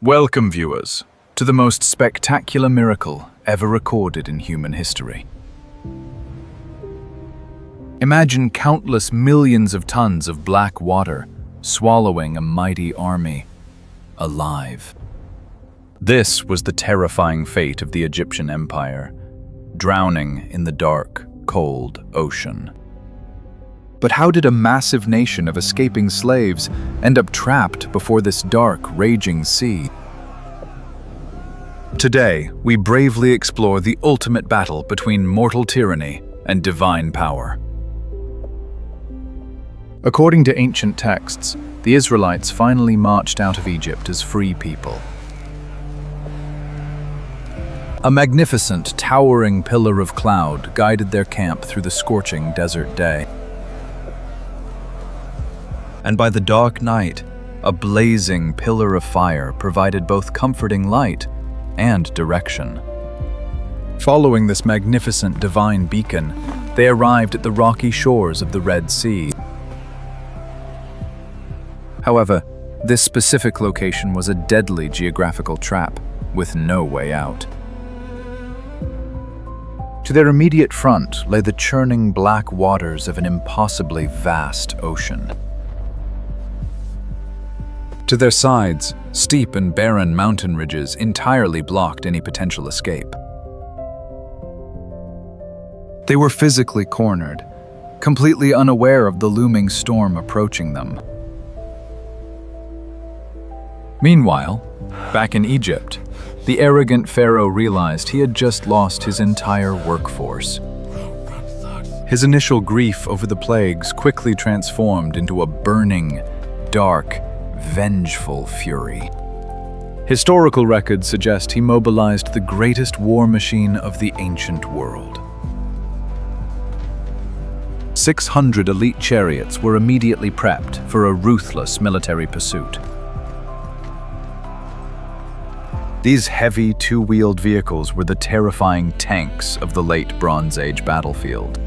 Welcome, viewers, to the most spectacular miracle ever recorded in human history. Imagine countless millions of tons of black water swallowing a mighty army alive. This was the terrifying fate of the Egyptian Empire, drowning in the dark, cold ocean. But how did a massive nation of escaping slaves end up trapped before this dark, raging sea? Today, we bravely explore the ultimate battle between mortal tyranny and divine power. According to ancient texts, the Israelites finally marched out of Egypt as free people. A magnificent, towering pillar of cloud guided their camp through the scorching desert day. And by the dark night, a blazing pillar of fire provided both comforting light and direction. Following this magnificent divine beacon, they arrived at the rocky shores of the Red Sea. However, this specific location was a deadly geographical trap with no way out. To their immediate front lay the churning black waters of an impossibly vast ocean. To their sides, steep and barren mountain ridges entirely blocked any potential escape. They were physically cornered, completely unaware of the looming storm approaching them. Meanwhile, back in Egypt, the arrogant pharaoh realized he had just lost his entire workforce. His initial grief over the plagues quickly transformed into a burning, dark, vengeful fury. Historical records suggest he mobilized the greatest war machine of the ancient world. 600 elite chariots were immediately prepped for a ruthless military pursuit. These heavy, two-wheeled vehicles were the terrifying tanks of the late Bronze Age battlefield.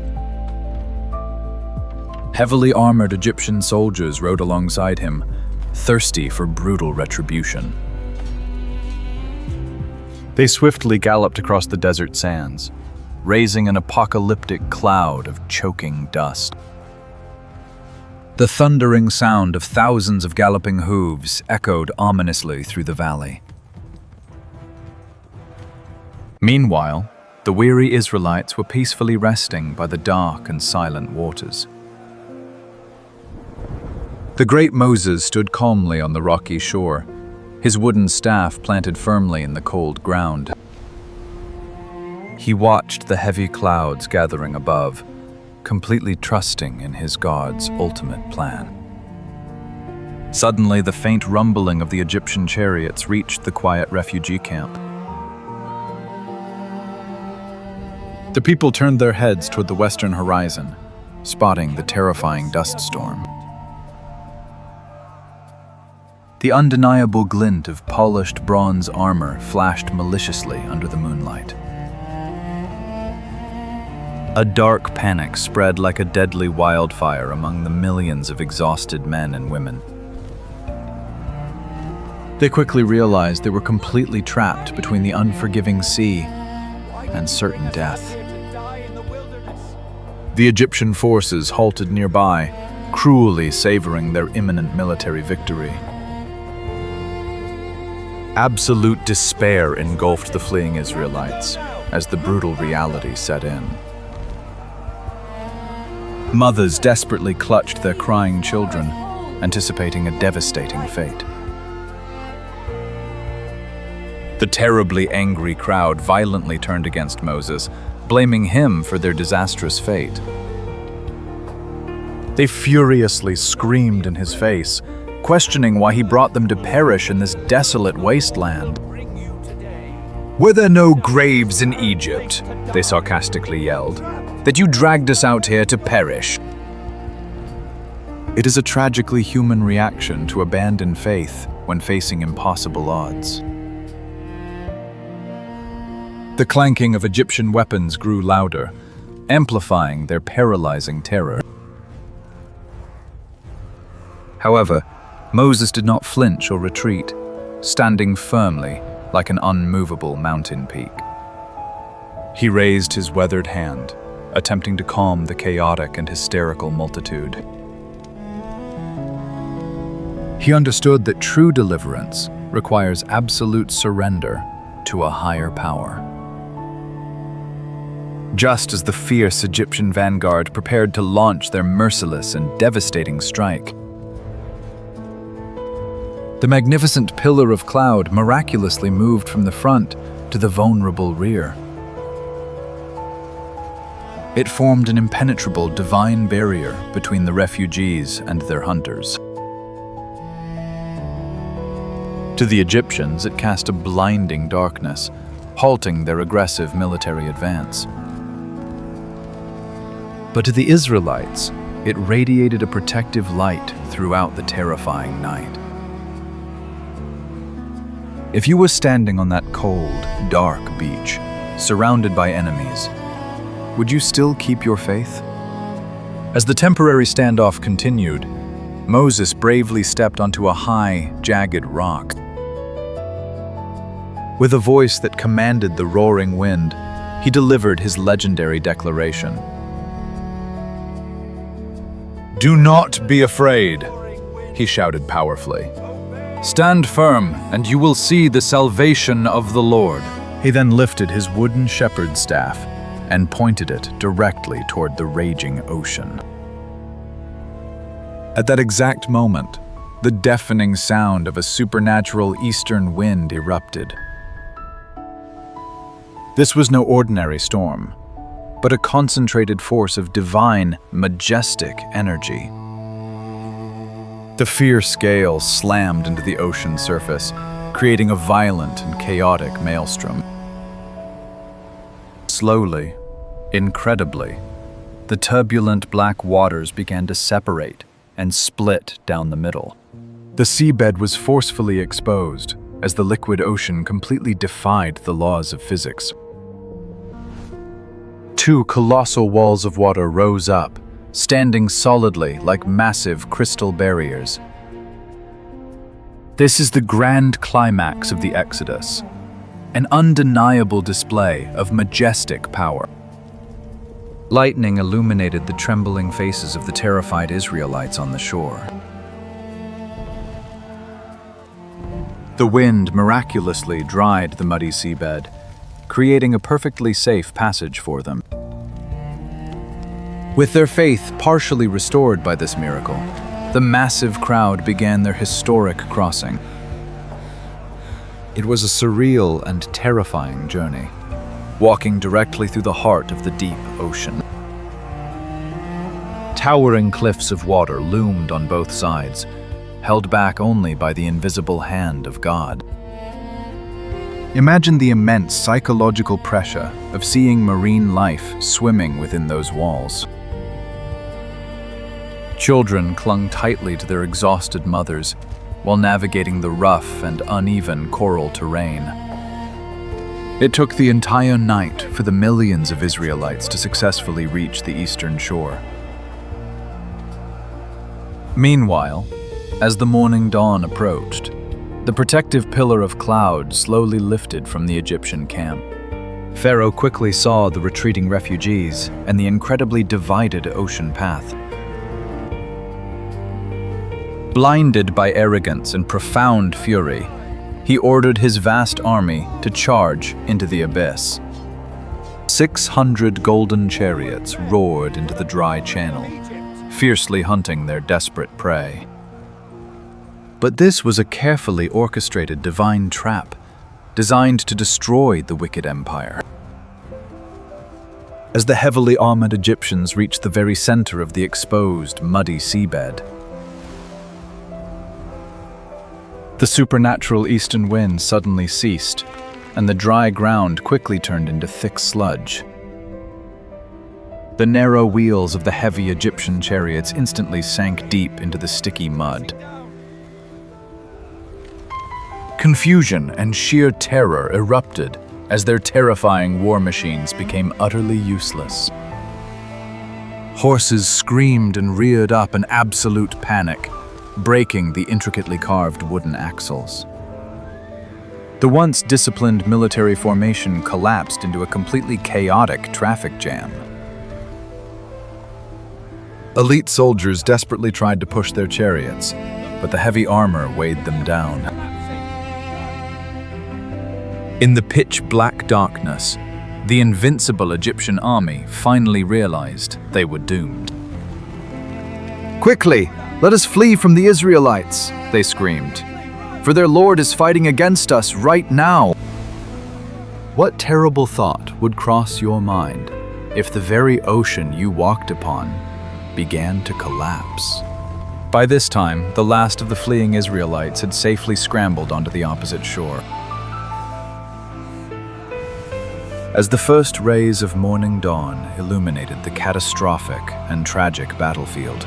Heavily armored Egyptian soldiers rode alongside him, thirsty for brutal retribution. They swiftly galloped across the desert sands, raising an apocalyptic cloud of choking dust. The thundering sound of thousands of galloping hooves echoed ominously through the valley. Meanwhile, the weary Israelites were peacefully resting by the dark and silent waters. The great Moses stood calmly on the rocky shore, his wooden staff planted firmly in the cold ground. He watched the heavy clouds gathering above, completely trusting in his God's ultimate plan. Suddenly, the faint rumbling of the Egyptian chariots reached the quiet refugee camp. The people turned their heads toward the western horizon, spotting the terrifying dust storm. The undeniable glint of polished bronze armor flashed maliciously under the moonlight. A dark panic spread like a deadly wildfire among the millions of exhausted men and women. They quickly realized they were completely trapped between the unforgiving sea and certain death. The Egyptian forces halted nearby, cruelly savoring their imminent military victory. Absolute despair engulfed the fleeing Israelites as the brutal reality set in. Mothers desperately clutched their crying children, anticipating a devastating fate. The terribly angry crowd violently turned against Moses, blaming him for their disastrous fate. They furiously screamed in his face, questioning why he brought them to perish in this desolate wasteland. "Were there no graves in Egypt," they sarcastically yelled, "that you dragged us out here to perish?" It is a tragically human reaction to abandon faith when facing impossible odds. The clanking of Egyptian weapons grew louder, amplifying their paralyzing terror. However, Moses did not flinch or retreat. standing firmly like an unmovable mountain peak. He raised his weathered hand, attempting to calm the chaotic and hysterical multitude. He understood that true deliverance requires absolute surrender to a higher power. Just as the fierce Egyptian vanguard prepared to launch their merciless and devastating strike, the magnificent pillar of cloud miraculously moved from the front to the vulnerable rear. It formed an impenetrable divine barrier between the refugees and their hunters. To the Egyptians, it cast a blinding darkness, halting their aggressive military advance. But to the Israelites, it radiated a protective light throughout the terrifying night. If you were standing on that cold, dark beach, surrounded by enemies, would you still keep your faith? As the temporary standoff continued, Moses bravely stepped onto a high, jagged rock. With a voice that commanded the roaring wind, he delivered his legendary declaration. "Do not be afraid," he shouted powerfully. "Stand firm, and you will see the salvation of the Lord." He then lifted his wooden shepherd's staff and pointed it directly toward the raging ocean. At that exact moment, the deafening sound of a supernatural eastern wind erupted. This was no ordinary storm, but a concentrated force of divine, majestic energy. The fierce gale slammed into the ocean surface, creating a violent and chaotic maelstrom. Slowly, incredibly, the turbulent black waters began to separate and split down the middle. The seabed was forcefully exposed as the liquid ocean completely defied the laws of physics. Two colossal walls of water rose up, standing solidly like massive crystal barriers. This is the grand climax of the Exodus, an undeniable display of majestic power. Lightning illuminated the trembling faces of the terrified Israelites on the shore. The wind miraculously dried the muddy seabed, creating a perfectly safe passage for them. With their faith partially restored by this miracle, the massive crowd began their historic crossing. It was a surreal and terrifying journey, walking directly through the heart of the deep ocean. Towering cliffs of water loomed on both sides, held back only by the invisible hand of God. Imagine the immense psychological pressure of seeing marine life swimming within those walls. Children clung tightly to their exhausted mothers while navigating the rough and uneven coral terrain. It took the entire night for the millions of Israelites to successfully reach the eastern shore. Meanwhile, as the morning dawn approached, the protective pillar of cloud slowly lifted from the Egyptian camp. Pharaoh quickly saw the retreating refugees and the incredibly divided ocean path. Blinded by arrogance and profound fury, he ordered his vast army to charge into the abyss. 600 golden chariots roared into the dry channel, fiercely hunting their desperate prey. But this was a carefully orchestrated divine trap, designed to destroy the wicked empire. As the heavily armored Egyptians reached the very center of the exposed, muddy seabed, the supernatural eastern wind suddenly ceased, and the dry ground quickly turned into thick sludge. The narrow wheels of the heavy Egyptian chariots instantly sank deep into the sticky mud. Confusion and sheer terror erupted as their terrifying war machines became utterly useless. Horses screamed and reared up in absolute panic, breaking the intricately carved wooden axles. The once disciplined military formation collapsed into a completely chaotic traffic jam. Elite soldiers desperately tried to push their chariots, but the heavy armor weighed them down. In the pitch-black darkness, the invincible Egyptian army finally realized they were doomed. "Quickly, let us flee from the Israelites," they screamed, "for their Lord is fighting against us right now." What terrible thought would cross your mind if the very ocean you walked upon began to collapse? By this time, the last of the fleeing Israelites had safely scrambled onto the opposite shore. As the first rays of morning dawn illuminated the catastrophic and tragic battlefield,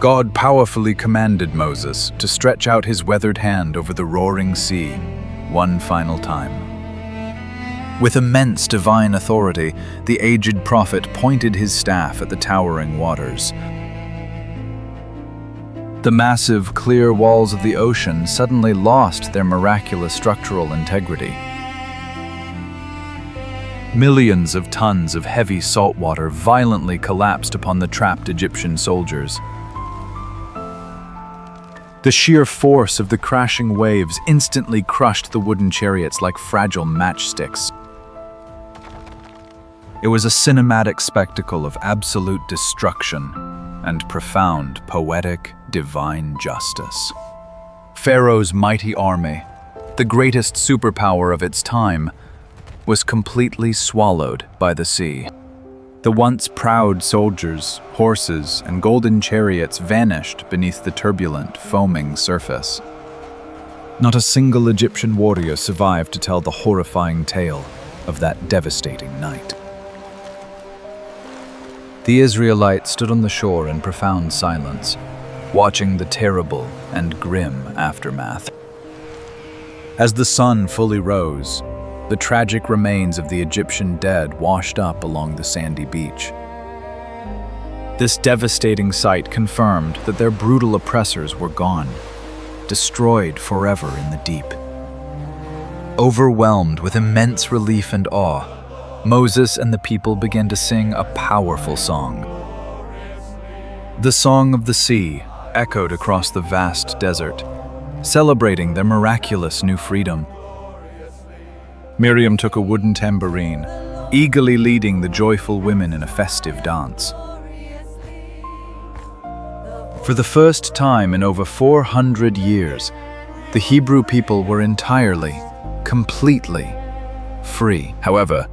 God powerfully commanded Moses to stretch out his weathered hand over the roaring sea one final time. With immense divine authority, the aged prophet pointed his staff at the towering waters. The massive, clear walls of the ocean suddenly lost their miraculous structural integrity. Millions of tons of heavy salt water violently collapsed upon the trapped Egyptian soldiers. The sheer force of the crashing waves instantly crushed the wooden chariots like fragile matchsticks. It was a cinematic spectacle of absolute destruction and profound, poetic, divine justice. Pharaoh's mighty army, the greatest superpower of its time, was completely swallowed by the sea. The once proud soldiers, horses, and golden chariots vanished beneath the turbulent, foaming surface. Not a single Egyptian warrior survived to tell the horrifying tale of that devastating night. The Israelites stood on the shore in profound silence, watching the terrible and grim aftermath. As the sun fully rose, the tragic remains of the Egyptian dead washed up along the sandy beach. This devastating sight confirmed that their brutal oppressors were gone, destroyed forever in the deep. Overwhelmed with immense relief and awe, Moses and the people began to sing a powerful song. The Song of the Sea echoed across the vast desert, celebrating their miraculous new freedom. Miriam took a wooden tambourine, eagerly leading the joyful women in a festive dance. For the first time in over 400 years, the Hebrew people were entirely, completely free. However,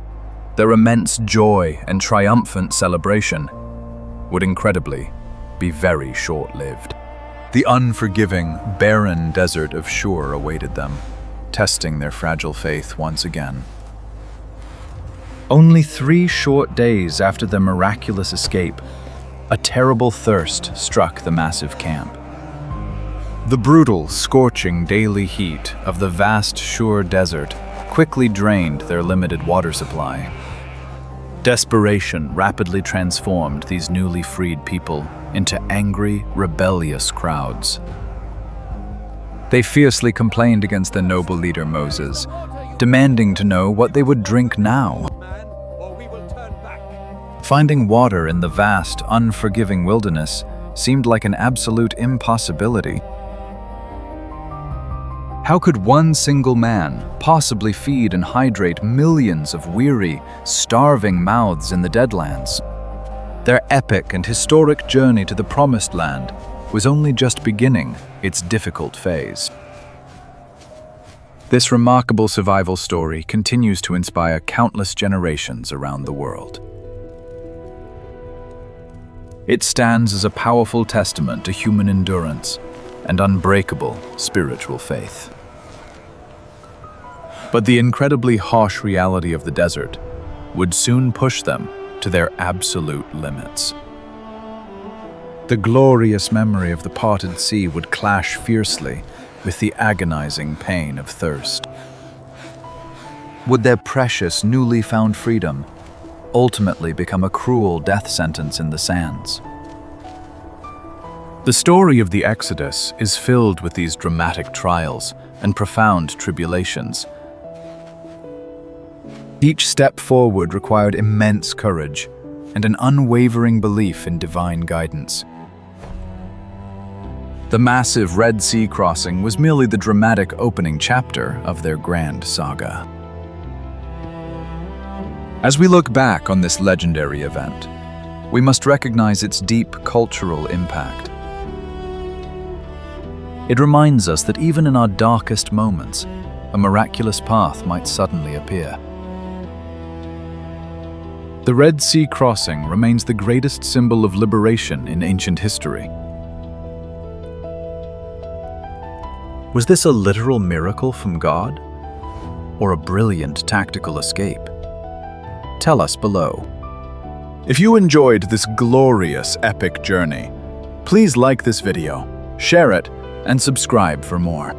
their immense joy and triumphant celebration would incredibly be very short-lived. The unforgiving, barren desert of Shur awaited them, testing their fragile faith once again. Only 3 short days after their miraculous escape, a terrible thirst struck the massive camp. The brutal, scorching daily heat of the vast Shur desert quickly drained their limited water supply. Desperation rapidly transformed these newly freed people into angry, rebellious crowds. They fiercely complained against their noble leader Moses, demanding to know what they would drink now. Finding water in the vast, unforgiving wilderness seemed like an absolute impossibility. How could one single man possibly feed and hydrate millions of weary, starving mouths in the Deadlands? Their epic and historic journey to the Promised Land was only just beginning its difficult phase. This remarkable survival story continues to inspire countless generations around the world. It stands as a powerful testament to human endurance and unbreakable spiritual faith. But the incredibly harsh reality of the desert would soon push them to their absolute limits. The glorious memory of the parted sea would clash fiercely with the agonizing pain of thirst. Would their precious, newly found freedom ultimately become a cruel death sentence in the sands? The story of the Exodus is filled with these dramatic trials, and profound tribulations. Each step forward required immense courage and an unwavering belief in divine guidance. The massive Red Sea crossing was merely the dramatic opening chapter of their grand saga. As we look back on this legendary event, we must recognize its deep cultural impact. It reminds us that even in our darkest moments, a miraculous path might suddenly appear. The Red Sea crossing remains the greatest symbol of liberation in ancient history. Was this a literal miracle from God, or a brilliant tactical escape? Tell us below. If you enjoyed this glorious epic journey, please like this video, share it, and subscribe for more.